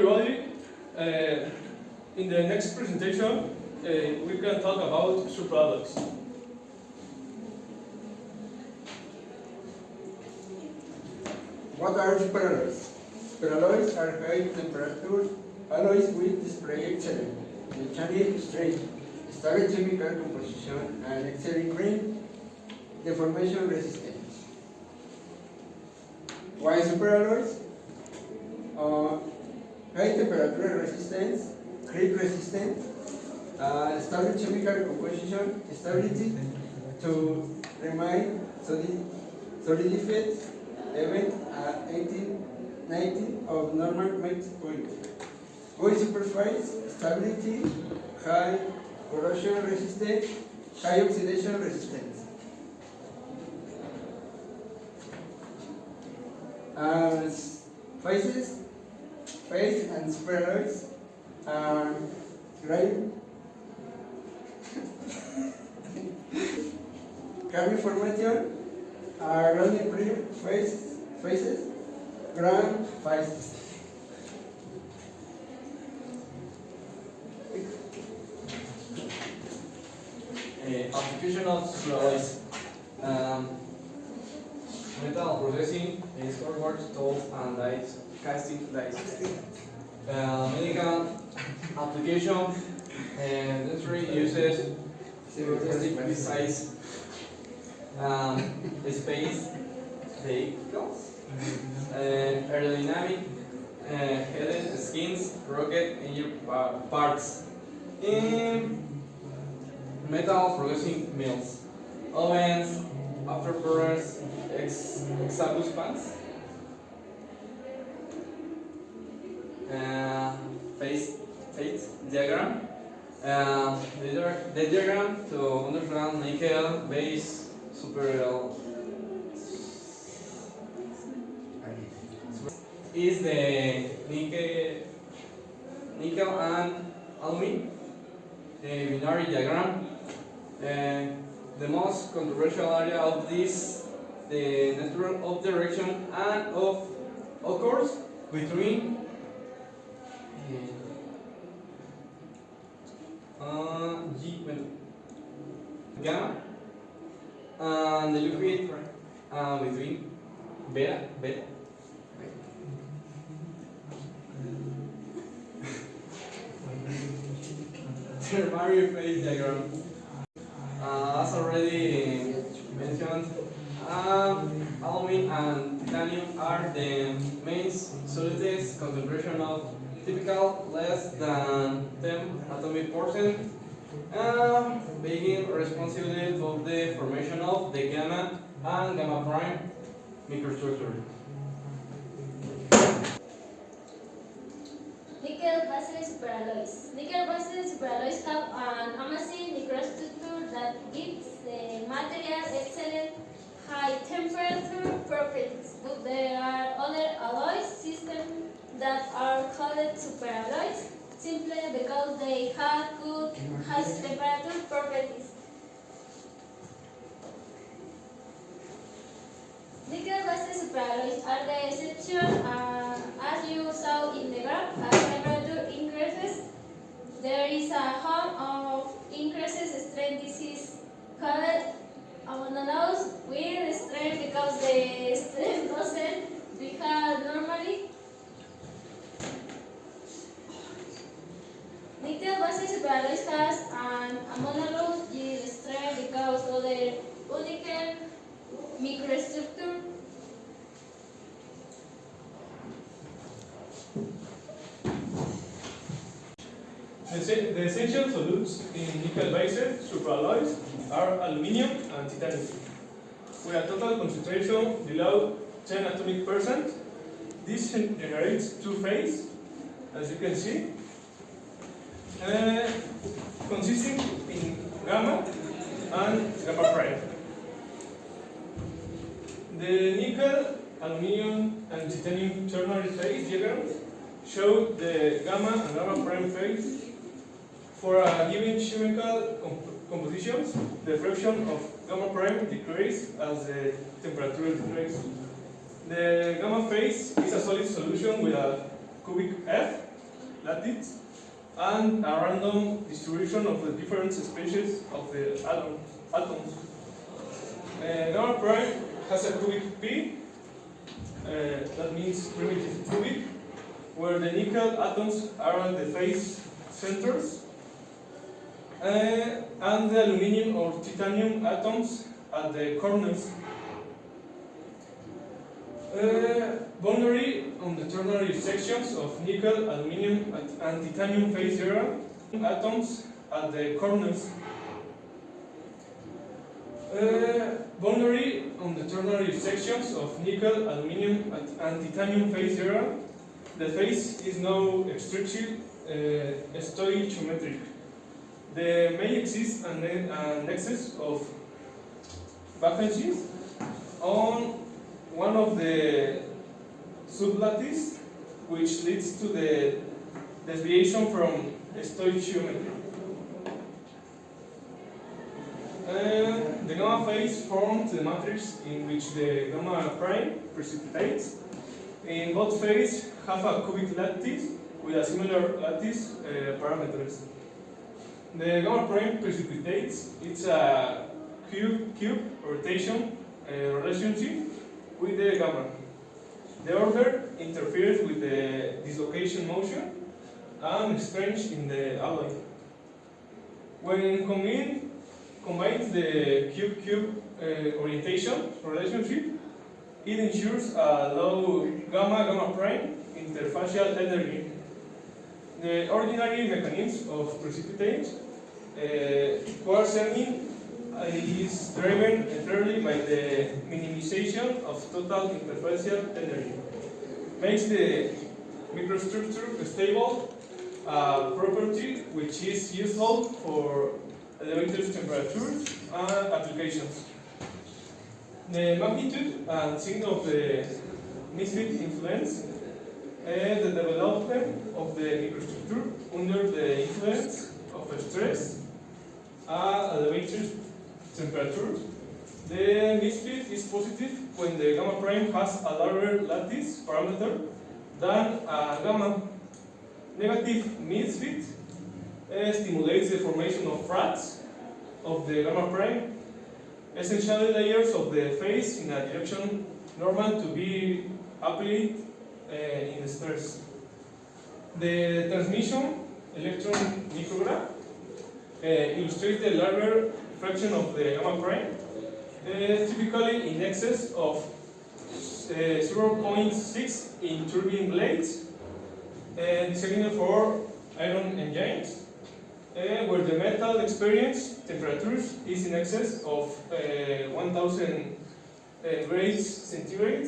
everybody. In the next presentation, we can talk about superalloys. What are superalloys? Superalloys are high-temperature alloys with display excellent metallic strength, stable chemical composition, and excellent grain deformation resistance. Why superalloys? High temperature resistance, creep resistance, stable chemical composition, stability to remain solidified event at 18-19 of normal melt point. Good superfice, stability, high corrosion resistance, high oxidation resistance. Phase and superalloys are grain carbon formation are grounding free phases, ground phases. Application of superalloys. Metal processing is forward tools and dies, casting dies. Medical application and industry uses specific size space vehicles, aerodynamic headed skins, rocket engine parts. In metal processing mills, ovens, afterburners, exhaust fans, phase diagram. The diagram to understand nickel base superalloy is the nickel and aluminum binary diagram. The most controversial area of this, the network of direction and of course between gamma and the liquid between beta. Thermary phase diagram. As already mentioned, aluminum and titanium are the main solids concentration of typical less than 10 atomic percent, being responsible for the formation of the gamma and gamma prime microstructure. Nickel-based superalloys. Nickel-based superalloys have an amazing microstructure that gives the material excellent high temperature properties. But there are other alloy systems that are called superalloys simply because they have good high temperature properties. Nickel-based superalloys are the exception. As you saw in the graph, as temperature increases, there is a harm of increases strength. This is called anomalous with strength because the strength doesn't behave normally. Nickel-based superalloys has an anomalous yield strength because of the unique microstructure. The essential solutes in nickel-based superalloys are aluminium and titanium. With a total concentration below 10 atomic percent, this generates two phases, as you can see, consisting in gamma and gamma prime. The nickel, aluminium, and titanium ternary phase diagrams show the gamma and gamma prime phase. For a given chemical compositions, the fraction of gamma prime decreases as the temperature decreases. The gamma phase is a solid solution with a cubic F lattice and a random distribution of the different species of the atoms. Gamma prime has a cubic P, that means primitive cubic, where the nickel atoms are at the phase centers, and the aluminum or titanium atoms at the corners. Boundary on the ternary sections of nickel, aluminum, and titanium phase zero atoms at the corners. Boundary on the ternary sections of nickel, aluminum, and titanium phase zero. The phase is now strictly stoichiometric. There may exist an excess of vacancies on one of the sublattices, which leads to the deviation from stoichiometry. The gamma phase forms the matrix in which the gamma prime precipitates. In both phases have a cubic lattice with a similar lattice parameters. The gamma prime precipitates. It's a cube rotation relationship with the gamma. The order interferes with the dislocation motion and strange in the alloy. When combines the cube orientation relationship, it ensures a low gamma prime interfacial energy. The ordinary mechanism of precipitate quartz-earning is driven entirely by the minimization of total interfacial energy. Makes the microstructure stable, a property which is useful for elevator temperature applications. The magnitude and signal of the misfit influence the development of the microstructure under the influence of stress at elevator temperature. The misfit is positive when the gamma prime has a larger lattice parameter than a gamma. Negative misfit stimulates the formation of fracts of the gamma prime, essentially layers of the phase in a direction normal to be applied in stress. The transmission electron micrograph illustrates the larger fraction of the gamma prime, typically in excess of 0.6 in turbine blades, designed for iron engines, where the metal experience temperatures is in excess of 1000 grades centigrade.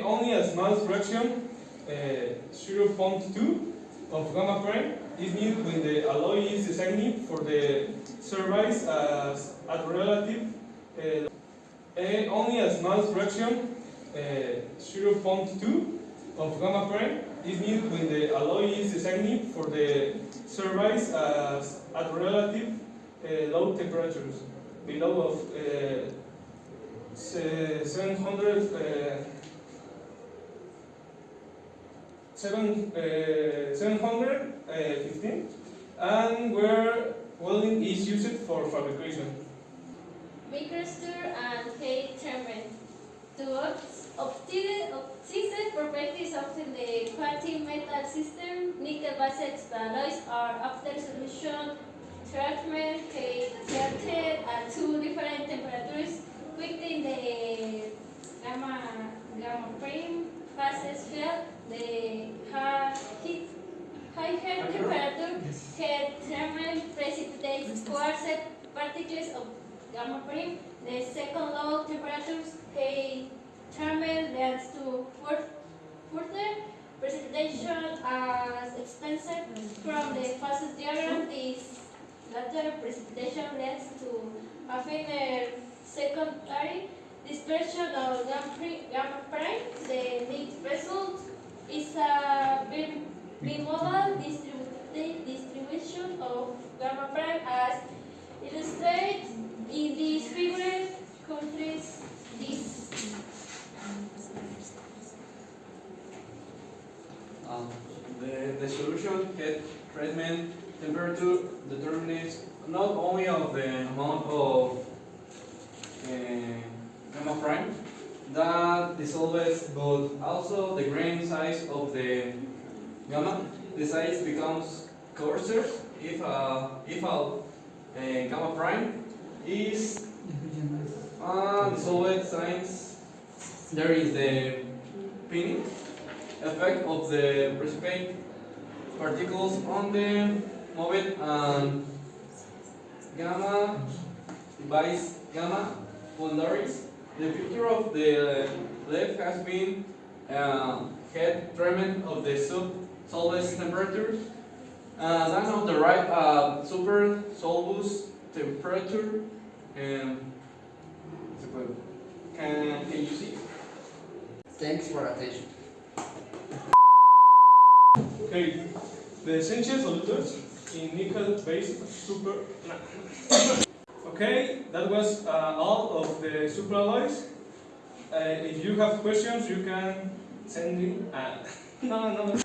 Only a small fraction, 0.2 of gamma prime, is needed when the alloy is designed for the service at relative. Only a small fraction, 0.2 of gamma prime, is needed when the alloy is designed for the service at relative low temperatures, below of 715, and where welding is used for fabrication. Microstructure and heat treatment. To optimize properties of the quantum metal system, nickel-based alloys are after solution treatment, heat treated at two different temperatures within the gamma prime phases field. The higher temperature heat treatment precipitates quartz particles of gamma prime. The second low temperatures heat treatment leads to further precipitation as expensive from the phases diagram. This latter precipitation leads to a finer secondary dispersion of gamma prime. The next result is a bimodal distribution of gamma prime as illustrated in this figure. Countries this. The solution heat treatment temperature determines not only of the amount of gamma prime that dissolves, but also the grain size of the gamma. The size becomes coarser if gamma prime is dissolved since there is the pinning effect of the precipitate particles on the moved and gamma divides gamma boundaries. The picture of the left has been head treatment of the sub-solvus temperature. Then on the right, super solvus temperature. Can you see? Thanks for attention. Okay, the essential solutors in nickel-based super. Okay, that was all of the superalloys. If you have questions, you can send me. No.